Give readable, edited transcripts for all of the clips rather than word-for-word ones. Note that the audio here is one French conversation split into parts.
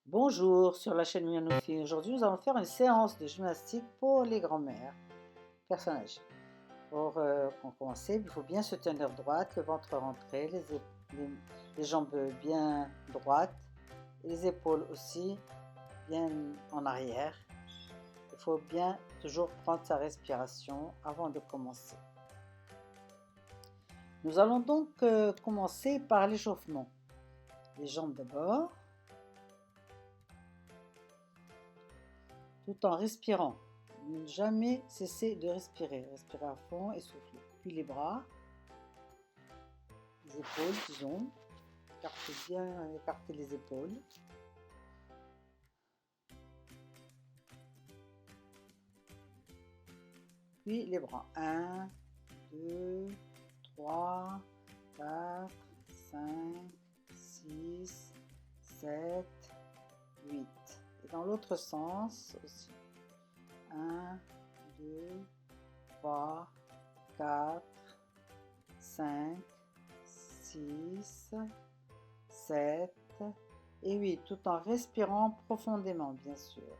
Bonjour sur la chaîne Mianofi. Aujourd'hui, nous allons faire une séance de gymnastique pour les grands-mères, personnes âgées. Pour commencer, il faut bien se tenir droite, le ventre rentré, les jambes bien droites, et les épaules aussi bien en arrière. Il faut bien toujours prendre sa respiration avant de commencer. Nous allons donc commencer par l'échauffement. Les jambes d'abord, tout en respirant. Ne jamais cesser de respirer. Respirer à fond et souffler. Puis les bras, les épaules, disons. Écartez les épaules. Puis les bras. 1, 2, 3, 4, 5, 6, 7, 8. Et dans l'autre sens aussi. 1, 2, 3, 4, 5, 6, 7 et 8, tout en respirant profondément, bien sûr.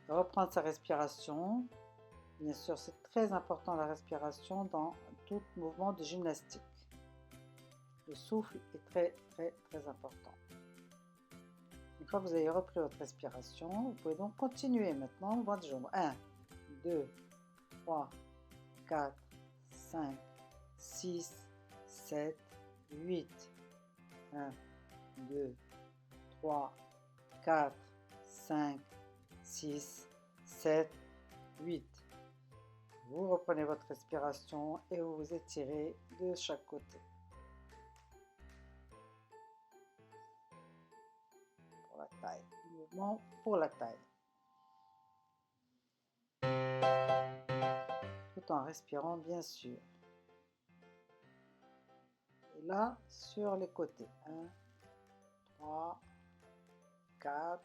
Reprendre sa respiration. Bien sûr, c'est très important la respiration dans tout mouvement de gymnastique. Le souffle est très important. Une fois que vous avez repris votre respiration, vous pouvez donc continuer maintenant. Mouvement de jambes. 1, 2, 3, 4, 5, 6, 7, 8. 1, 2, 3, 4, 5, 6, 7, 8. Vous reprenez votre respiration et vous vous étirez de chaque côté. Pour la taille. Mouvement pour la taille. Tout en respirant bien sûr. Et là, sur les côtés. 1, 3, 4,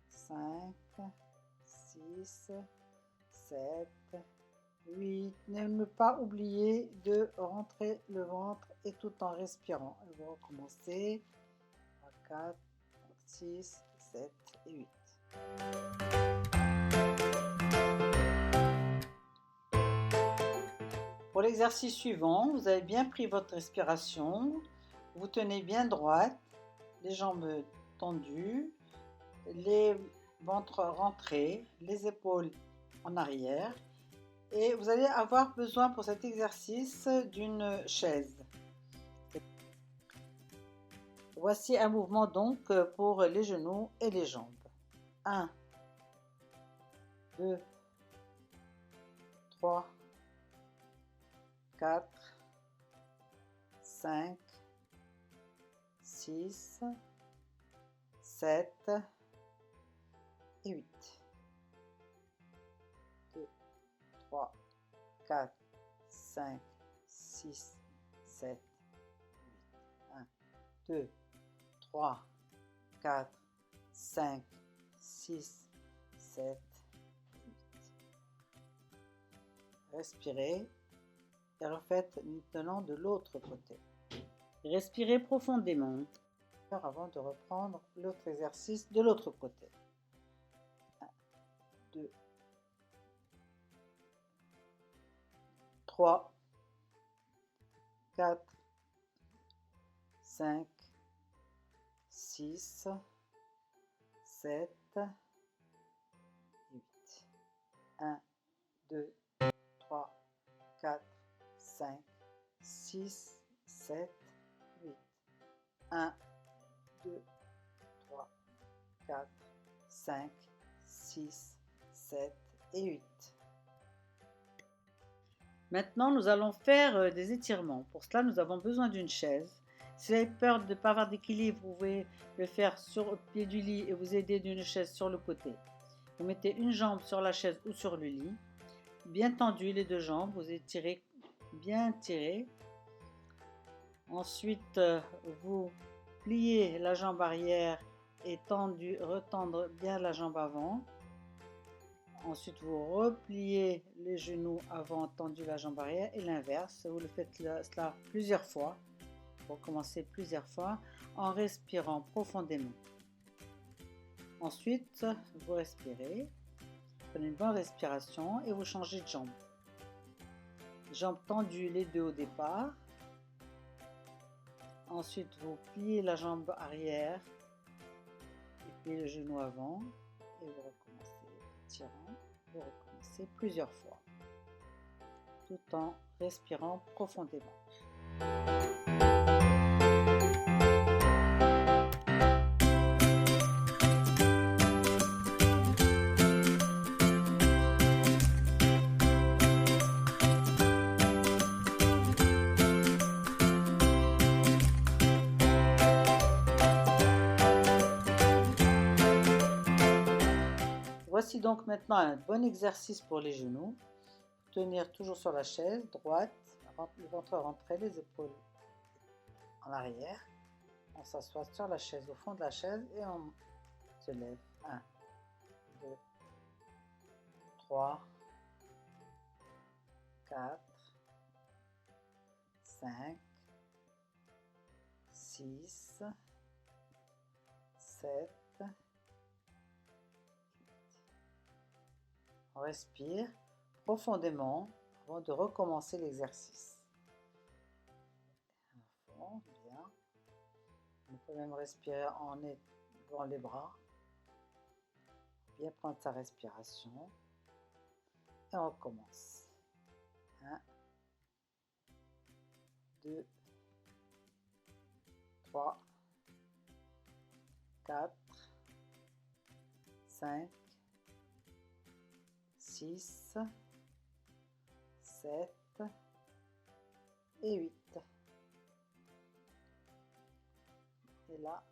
5, 6, 7, 8. Ne pas oublier de rentrer le ventre et tout en respirant. Et vous recommencez. 4, 6, 7 et 8. Pour l'exercice suivant, vous avez bien pris votre respiration. Vous tenez bien droite, les jambes tendues, les ventres rentrés, les épaules en arrière. Et vous allez avoir besoin pour cet exercice d'une chaise. Voici un mouvement donc pour les genoux et les jambes. 1, 2, 3, 4, 5, 6, 7 et 8. 2, 3, 4, 5, 6, 7, 8. 1, 2, 3, 4, 5, 6, 7, 8. Respirez et refaites maintenant de l'autre côté. Respirez profondément avant de reprendre l'autre exercice de l'autre côté. 1, 2, 3, 4, 5, 6, 7 et 8. 1, 2, 3, 4, 5, 6, 7, 8. 1, 2, 3, 4, 5, 6, 7 et 8. Maintenant, nous allons faire des étirements. Pour cela, nous avons besoin d'une chaise. Si vous avez peur de ne pas avoir d'équilibre, vous pouvez le faire sur le pied du lit et vous aider d'une chaise sur le côté. Vous mettez une jambe sur la chaise ou sur le lit. Bien tendu les deux jambes, vous étirez, bien tiré. Ensuite, vous pliez la jambe arrière et retendre bien la jambe avant. Ensuite, vous repliez les genoux avant, tendu la jambe arrière et l'inverse. Vous le faites cela plusieurs fois. Vous recommencez plusieurs fois en respirant profondément. Ensuite, vous respirez, prenez une bonne respiration et vous changez de jambe. Jambes tendues, les deux au départ. Ensuite, vous pliez la jambe arrière et pliez le genou avant et vous recommencez, étirant, vous recommencez plusieurs fois, tout en respirant profondément. Voici donc maintenant un bon exercice pour les genoux. Tenir toujours sur la chaise, droite, le ventre rentré, les épaules en arrière. On s'assoit sur la chaise, au fond de la chaise et on se lève. 1, 2, 3, 4, 5, 6, 7. On respire profondément avant de recommencer l'exercice. Bien. On peut même respirer en levant les bras. Bien prendre sa respiration. Et on recommence. 1, 2, 3, 4, 5, 6, 7 et 8. Et là,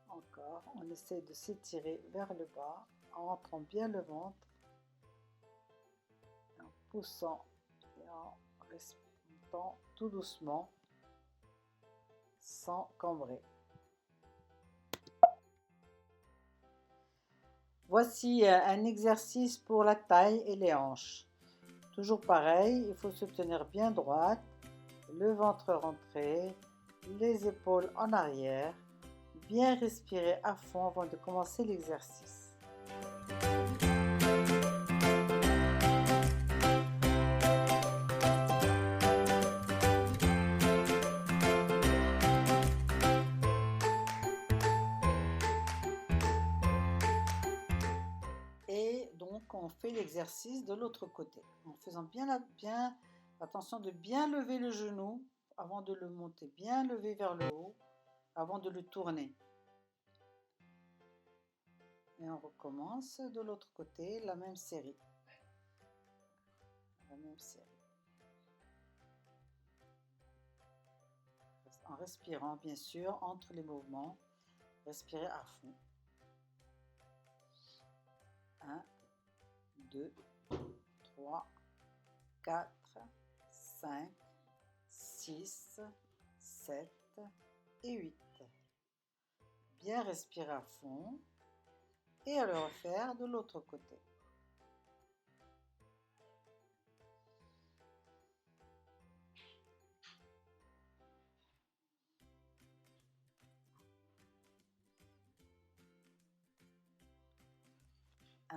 encore, on essaie de s'étirer vers le bas en rentrant bien le ventre, en poussant et en respirant tout doucement, sans cambrer. Voici un exercice pour la taille et les hanches. Toujours pareil, il faut se tenir bien droite, le ventre rentré, les épaules en arrière, bien respirer à fond avant de commencer l'exercice. Et donc on fait l'exercice de l'autre côté, en faisant bien attention de bien lever le genou avant de le monter, bien lever vers le haut avant de le tourner. Et on recommence de l'autre côté, la même série. En respirant bien sûr entre les mouvements, respirez à fond. 1, 2, 3, 4, 5, 6, 7 et 8. Bien respirer à fond et à le refaire de l'autre côté.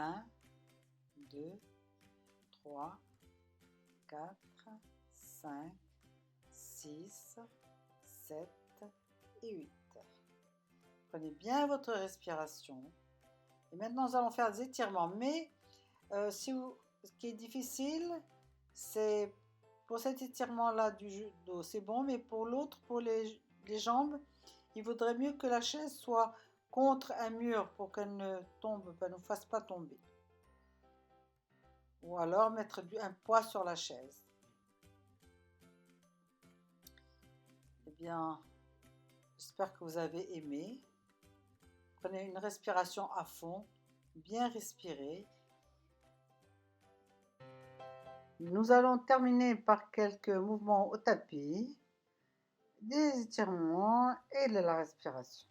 Un, 2, 3, 4, 5, 6, 7 et 8. Prenez bien votre respiration. Et maintenant, nous allons faire des étirements. Mais ce qui est difficile, c'est pour cet étirement-là du dos, c'est bon. Mais pour l'autre, pour les jambes, il vaudrait mieux que la chaise soit contre un mur pour qu'elle ne nous fasse pas tomber. Ou alors mettre un poids sur la chaise. Eh bien, j'espère que vous avez aimé. Prenez une respiration à fond, bien respirer. Nous allons terminer par quelques mouvements au tapis, des étirements et de la respiration.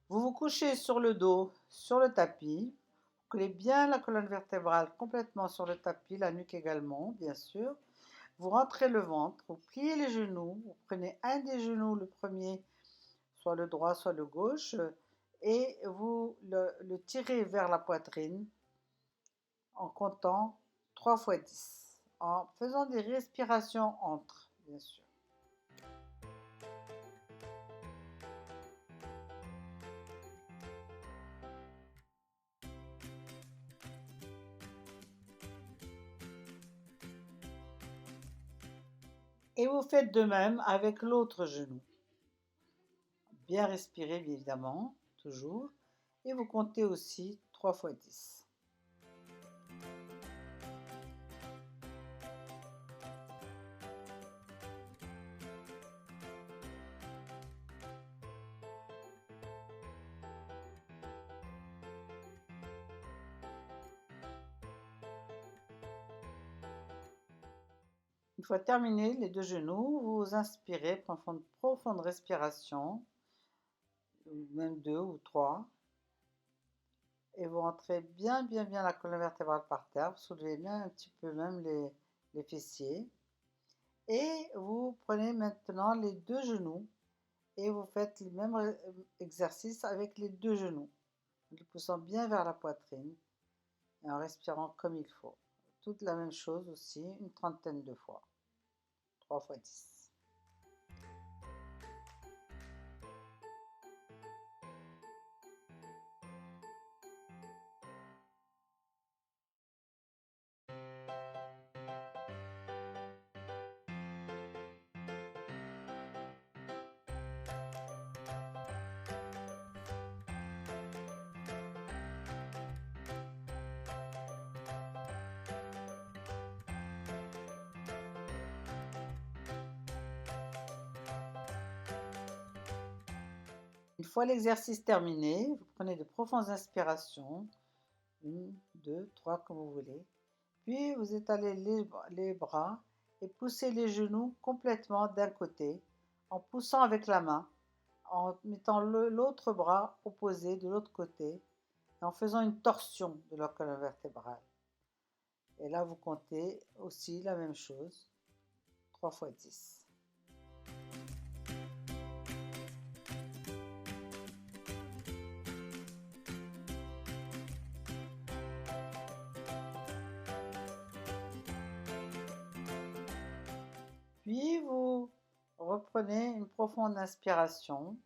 Vous vous couchez sur le dos, sur le tapis. Vous collez bien la colonne vertébrale complètement sur le tapis, la nuque également, bien sûr. Vous rentrez le ventre, vous pliez les genoux, vous prenez un des genoux, le premier, soit le droit, soit le gauche, et vous le tirez vers la poitrine en comptant 3 fois 10, en faisant des respirations entre, bien sûr. Et vous faites de même avec l'autre genou. Bien respirer, évidemment, toujours. Et vous comptez aussi 3 fois 10. Une fois terminé les deux genoux, vous inspirez, profonde respiration, même 2 ou 3, et vous rentrez bien la colonne vertébrale par terre, vous soulevez bien un petit peu même les fessiers, et vous prenez maintenant les deux genoux, et vous faites le même exercice avec les deux genoux, en les poussant bien vers la poitrine, et en respirant comme il faut. Toute la même chose aussi, une trentaine de fois, 3 fois 10. Une fois l'exercice terminé, vous prenez de profondes inspirations, 1, 2, 3 comme vous voulez, puis vous étalez les bras et poussez les genoux complètement d'un côté, en poussant avec la main, en mettant l'autre bras opposé de l'autre côté, et en faisant une torsion de la colonne vertébrale. Et là, vous comptez aussi la même chose, 3 fois 10. Puis vous reprenez une profonde inspiration,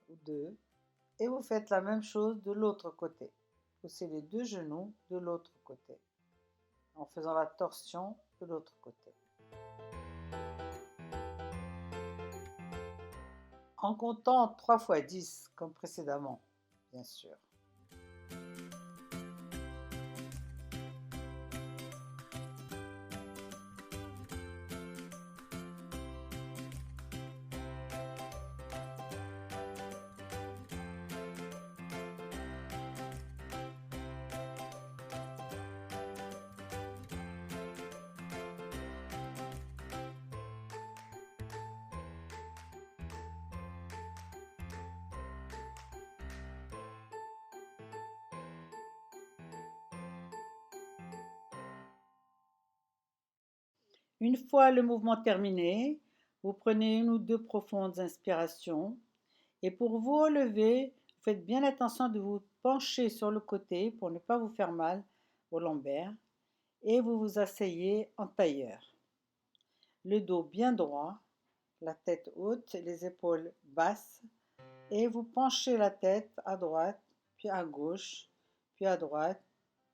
ou deux, et vous faites la même chose de l'autre côté. Poussez les deux genoux de l'autre côté, en faisant la torsion de l'autre côté. En comptant 3 fois 10, comme précédemment, bien sûr. Une fois le mouvement terminé, vous prenez une ou deux profondes inspirations et pour vous relever, faites bien attention de vous pencher sur le côté pour ne pas vous faire mal au lombaire et vous vous asseyez en tailleur. Le dos bien droit, la tête haute, les épaules basses et vous penchez la tête à droite, puis à gauche, puis à droite,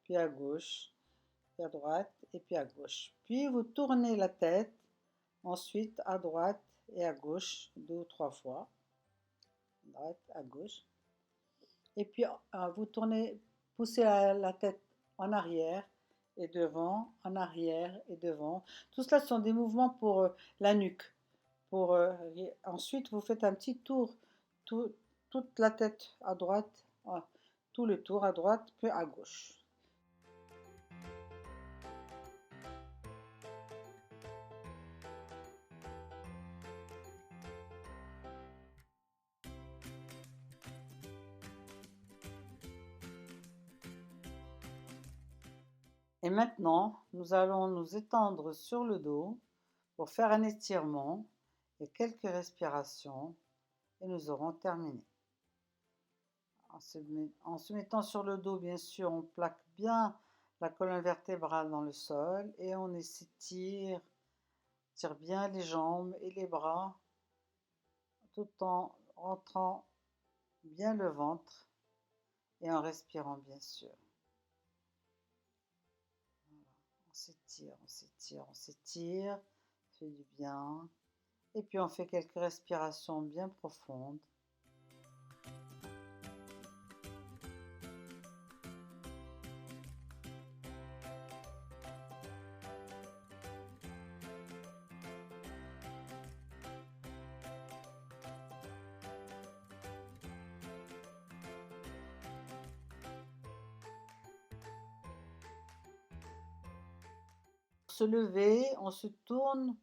puis à gauche, puis à droite et puis à gauche. Puis vous tournez la tête, ensuite à droite et à gauche 2 ou 3 fois, à droite, à gauche. Et puis vous tournez, poussez la tête en arrière et devant, en arrière et devant. Tout cela sont des mouvements pour la nuque. Ensuite, vous faites un petit tour, toute la tête à droite, tout le tour à droite, puis à gauche. Et maintenant, nous allons nous étendre sur le dos pour faire un étirement et quelques respirations et nous aurons terminé. En se mettant sur le dos, bien sûr, on plaque bien la colonne vertébrale dans le sol et on s'étire, tire bien les jambes et les bras tout en rentrant bien le ventre et en respirant bien sûr. Voilà. On s'étire, on s'étire, on s'étire, ça fait du bien. Et puis on fait quelques respirations bien profondes. Pour se lever, on se tourne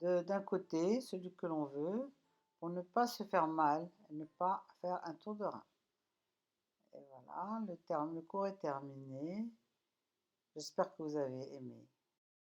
d'un côté, celui que l'on veut, pour ne pas se faire mal et ne pas faire un tour de rein. Et voilà, le cours est terminé. J'espère que vous avez aimé.